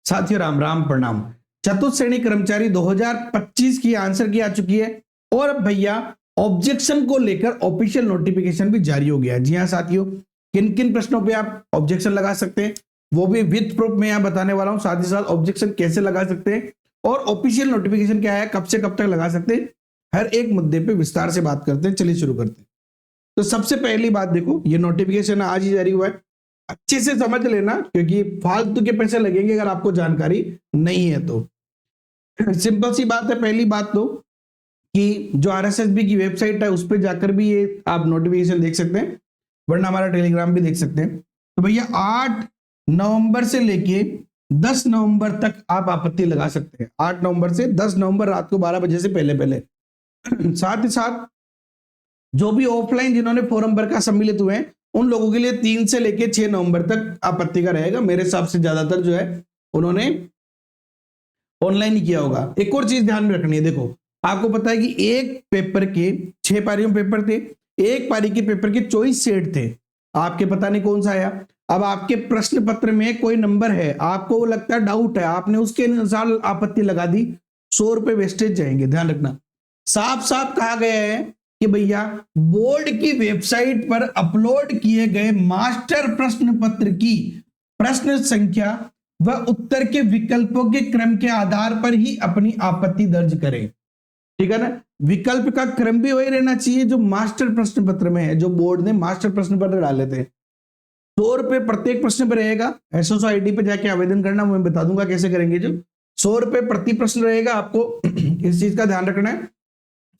साथियों राम राम प्रणाम। चतुर्थ श्रेणी कर्मचारी 2025 की आंसर की आ चुकी है और अब भैया ऑब्जेक्शन को लेकर ऑफिशियल नोटिफिकेशन भी जारी हो गया। जी हाँ साथियों, किन किन प्रश्नों पे आप ऑब्जेक्शन लगा सकते हैं वो भी विद प्रूफ में यहाँ बताने वाला हूँ। साथ ही साथ ऑब्जेक्शन कैसे लगा सकते हैं और ऑफिशियल नोटिफिकेशन क्या है, कब से कब तक लगा सकते हैं, हर एक मुद्दे पे विस्तार से बात करते हैं। चलिए शुरू करते हैं। तो सबसे पहली बात देखो, ये नोटिफिकेशन आज ही जारी हुआ है, अच्छे से समझ लेना क्योंकि फालतू के पैसे लगेंगे अगर आपको जानकारी नहीं है तो। सिंपल सी बात है, पहली बात तो कि जो आरएसएसबी की वेबसाइट है उस पर जाकर भी ये आप नोटिफिकेशन देख सकते हैं, वरना हमारा टेलीग्राम भी देख सकते हैं। तो भैया 8 नवंबर से लेके 10 नवंबर तक आप आपत्ति लगा सकते हैं। 8 नवंबर से 10 नवंबर रात को 12 बजे से पहले पहले। साथ ही साथ जो भी ऑफलाइन जिन्होंने फॉर्म भर का सम्मिलित हुए हैं उन लोगों के लिए 3 से लेके 6 नवंबर तक आपत्ति का रहेगा। मेरे हिसाब से ज्यादातर जो है उन्होंने ऑनलाइन ही किया होगा। एक और चीज ध्यान में रखनी है, देखो आपको पता है कि एक पेपर के 6 पारियों पेपर थे, एक पारी के पेपर के 24 सेट थे, आपके पता नहीं कौन सा आया। अब आपके प्रश्न पत्र में कोई नंबर है, आपको वो लगता है डाउट है, आपने उसके अनुसार आपत्ति लगा दी, 100 रुपए वेस्टेज जाएंगे। ध्यान रखना, साफ साफ कहा गया है कि भैया बोर्ड की वेबसाइट पर अपलोड किए गए मास्टर प्रश्न पत्र की प्रश्न संख्या व उत्तर के विकल्पों के क्रम के आधार पर ही अपनी आपत्ति दर्ज करें। ठीक है ना, विकल्प का क्रम भी वही रहना चाहिए जो मास्टर प्रश्न पत्र में है, जो बोर्ड ने मास्टर प्रश्न पत्र डाले थे। 100 रुपए प्रत्येक प्रश्न पर रहेगा। एसओ आईडी पे जाके आवेदन करना, मैं बता दूंगा कैसे करेंगे। जो 100 रुपए प्रति प्रश्न रहेगा, आपको इस चीज का ध्यान रखना है।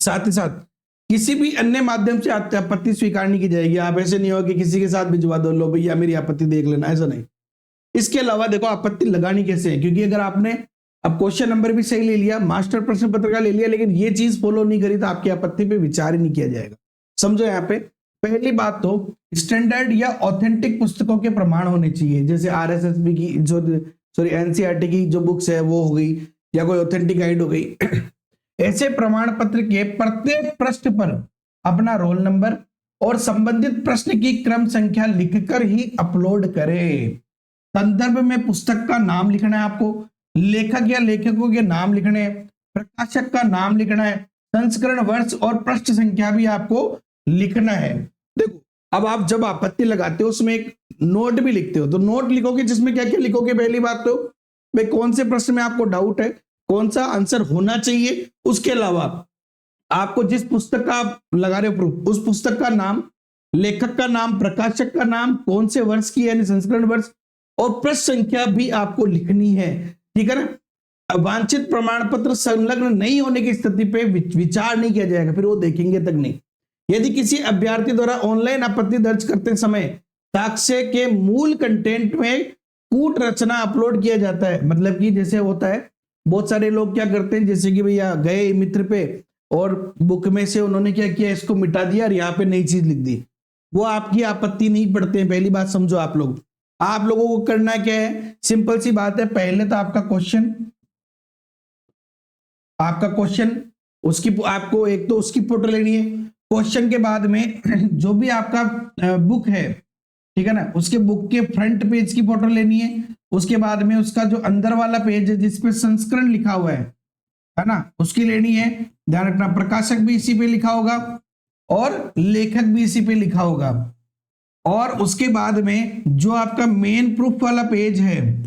साथ ही साथ किसी भी अन्य माध्यम से आपत्ति स्वीकार नहीं की जाएगी। आप ऐसे नहीं हो कि किसी के साथ भिजवा दो, लो भैया मेरी आपत्ति देख लेना, ऐसा नहीं। इसके अलावा देखो आपत्ति लगानी कैसे है, क्योंकि अगर आपने अब क्वेश्चन नंबर भी सही ले लिया, मास्टर प्रश्न पत्र का ले लिया, लेकिन ये चीज फॉलो नहीं करी तो आपकी आपत्ति पे विचार ही नहीं किया जाएगा। समझो यहाँ पे पहली बात तो स्टैंडर्ड या ऑथेंटिक पुस्तकों के प्रमाण होने चाहिए, जैसे आरएसएसबी की जो एनसीईआरटी की जो बुक्स है वो हो गई, या कोई ऑथेंटिक गाइड हो गई। ऐसे प्रमाण पत्र के प्रत्येक प्रश्न पर अपना रोल नंबर और संबंधित प्रश्न की क्रम संख्या लिखकर ही अपलोड करें। संदर्भ में पुस्तक का नाम लिखना है आपको, लेखक या लेखकों के नाम लिखने हैं, प्रकाशक का नाम लिखना है, संस्करण वर्ष और पृष्ठ संख्या भी आपको लिखना है। देखो अब आप जब आपत्ति लगाते हो उसमें एक नोट भी लिखते हो, तो नोट लिखोगे जिसमें क्या क्या लिखोगे। पहली बात तो भाई कौन से प्रश्न में आपको डाउट है, कौन सा आंसर होना चाहिए, उसके अलावा आपको जिस पुस्तक का आप लगा रहे हो प्रूफ, उस पुस्तक का नाम, लेखक का नाम, प्रकाशक का नाम, कौन से वर्ष की यानी संस्करण वर्ष और पृष्ठ संख्या भी आपको लिखनी है। ठीक है ना। वांछित प्रमाण पत्र संलग्न नहीं होने की स्थिति पे विचार नहीं किया जाएगा, फिर वो देखेंगे तक नहीं। यदि किसी अभ्यर्थी द्वारा ऑनलाइन आपत्ति दर्ज करते समय साक्ष्य के मूल कंटेंट में कूट रचना अपलोड किया जाता है, मतलब कि जैसे होता है बहुत सारे लोग क्या करते हैं, जैसे कि भैया गए मित्र पे और बुक में से उन्होंने क्या किया, इसको मिटा दिया और यहाँ पे नई चीज लिख दी, वो आपकी आपत्ति नहीं पढ़ते हैं। पहली बात समझो, आप लोगों को करना क्या है, सिंपल सी बात है। पहले तो आपका क्वेश्चन उसकी आपको एक तो उसकी फोटो लेनी है। क्वेश्चन के बाद में जो भी आपका बुक है, ठीक है ना, उसके बुक के फ्रंट पेज की फोटो लेनी है। उसके बाद में उसका जो अंदर वाला पेज है जिसपे संस्करण लिखा हुआ है ना, उसकी लेनी है। ध्यान रखना प्रकाशक भी इसी पे लिखा होगा और लेखक भी इसी पे लिखा होगा। और उसके बाद में जो आपका मेन प्रूफ वाला पेज है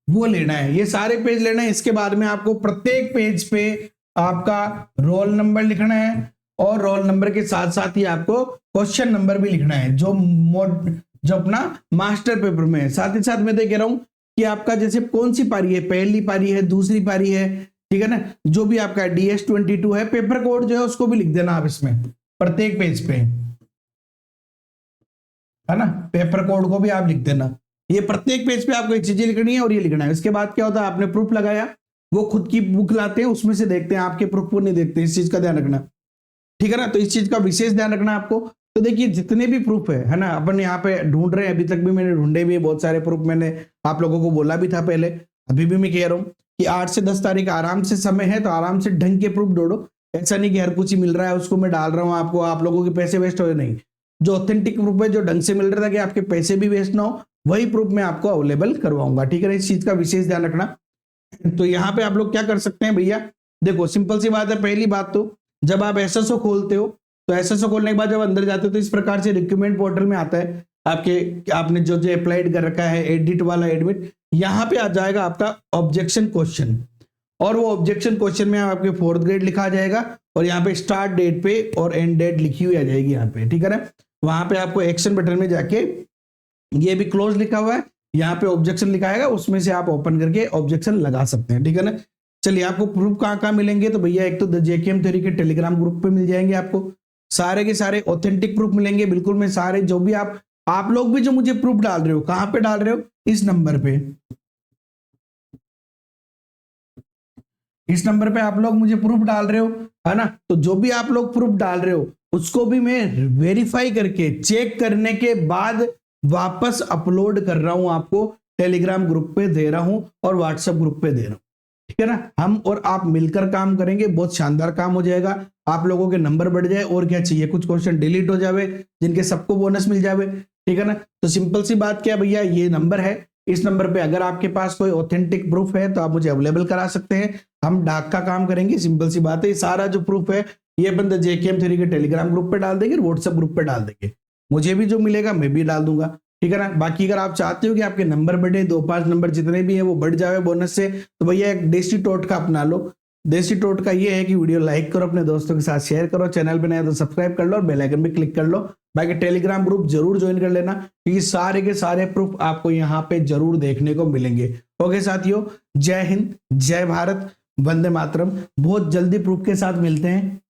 वो लेना है, ये सारे पेज लेना है। इसके बाद में आपको प्रत्येक पेज पे आपका रोल नंबर लिखना है और रोल नंबर के साथ साथ ही आपको क्वेश्चन नंबर भी लिखना है जो अपना मास्टर पेपर में है। साथ ही साथ मैं तो कह रहा हूं कि आपका जैसे कौन सी पारी है, पहली पारी है, दूसरी पारी है, ठीक है ना, जो भी आपका DS22 है, पेपर कोड जो है उसको भी लिख देना आप इसमें प्रत्येक पेज पे, है ना, पेपर कोड को भी आप लिख देना। ये प्रत्येक पेज पे आपको एक चीजें लिखनी है और ये लिखना है। इसके बाद क्या होता है, आपने प्रूफ लगाया, वो खुद की बुक लाते हैं, उसमें से देखते हैं, आपके प्रूफ को नहीं देखते। इस चीज का ध्यान रखना, ठीक है ना। तो इस चीज का विशेष ध्यान रखना आपको। तो देखिए जितने भी प्रूफ है ना, अपन यहाँ पे ढूंढ रहे हैं, अभी तक भी मैंने ढूंढे भी बहुत सारे प्रूफ, मैंने आप लोगों को बोला भी था पहले, अभी भी मैं कह रहा हूँ कि 8 से 10 तारीख आराम से समय है, तो आराम से ढंग के प्रूफ ढूंढो। ऐसा नहीं कि हर कुछ ही मिल रहा है उसको मैं डाल रहा हूँ आपको, आप लोगों के पैसे वेस्ट हो। नहीं, जो ऑथेंटिक प्रूफ है, जो ढंग से मिल रहा था कि आपके पैसे भी वेस्ट ना हो वही प्रूफ मैं आपको अवेलेबल करवाऊंगा, ठीक है ना, इस चीज का विशेष ध्यान रखना। तो यहाँ पे आप लोग क्या कर सकते हैं भैया, देखो सिंपल सी बात है। पहली बात तो जब आप एसएसओ खोलते हो तो एसएसओ खोलने के बाद जब अंदर जाते हो तो इस प्रकार से रिक्रूटमेंट पोर्टल में आता है आपके, आपने जो जो अप्लाइड कर रखा है एडिट वाला एडमिट, यहाँ पे आ जाएगा आपका ऑब्जेक्शन क्वेश्चन, और वो ऑब्जेक्शन क्वेश्चन में आपके 4th ग्रेड लिखा आ जाएगा और यहाँ पे स्टार्ट डेट पे और एंड डेट लिखी हुई आ जाएगी यहाँ पे, ठीक है ना। वहां पे आपको एक्शन बटन में जाके ये भी क्लोज लिखा हुआ है, यहाँ पे ऑब्जेक्शन लिखा आएगा, उसमें से आप ओपन करके ऑब्जेक्शन लगा सकते हैं, ठीक है ना। चलिए आपको प्रूफ कहाँ कहाँ मिलेंगे, तो भैया एक तो द जेकेएम थ्योरी के टेलीग्राम ग्रुप पे मिल जाएंगे, आपको सारे के सारे ऑथेंटिक प्रूफ मिलेंगे बिल्कुल। में सारे जो भी आप लोग भी जो मुझे प्रूफ डाल रहे हो, कहाँ पे डाल रहे हो, इस नंबर पे, इस नंबर पे आप लोग मुझे प्रूफ डाल रहे हो, है ना। तो जो भी आप लोग प्रूफ डाल रहे हो उसको भी मैं वेरीफाई करके चेक करने के बाद वापस अपलोड कर रहा हूं, आपको टेलीग्राम ग्रुप पे दे रहा हूं और व्हाट्सएप ग्रुप पे दे रहा हूं, ठीक है ना। हम और आप मिलकर काम करेंगे, बहुत शानदार काम हो जाएगा, आप लोगों के नंबर बढ़ जाए, और क्या चाहिए, कुछ क्वेश्चन डिलीट हो जावे जिनके सबको बोनस मिल जावे, ठीक है ना। तो सिंपल सी बात क्या भैया, ये नंबर है, इस नंबर पे अगर आपके पास कोई ऑथेंटिक प्रूफ है तो आप मुझे अवेलेबल करा सकते हैं, हम डाक का काम करेंगे। सिंपल सी बात है, ये सारा जो प्रूफ है ये बंदा जेकेएम थ्योरी के टेलीग्राम ग्रुप पे डाल देंगे, व्हाट्सएप ग्रुप पे डाल देंगे, मुझे भी जो मिलेगा मैं भी डाल दूंगा, ठीक है ना। बाकी अगर आप चाहते हो कि आपके नंबर बढ़े, 2-5 नंबर जितने भी है वो बढ़ जाए बोनस से, तो भैया एक देसी टोटका अपना लो। देसी टोटका ये है कि वीडियो लाइक करो, अपने दोस्तों के साथ शेयर करो, चैनल पे नया तो सब्सक्राइब कर लो और बेल आइकन भी क्लिक कर लो। बाकी टेलीग्राम ग्रुप जरूर ज्वाइन कर लेना, क्योंकि सारे के सारे प्रूफ आपको यहाँ पे जरूर देखने को मिलेंगे। ओके साथियों, जय हिंद, जय भारत, वंदे मातरम। बहुत जल्दी प्रूफ के साथ मिलते हैं।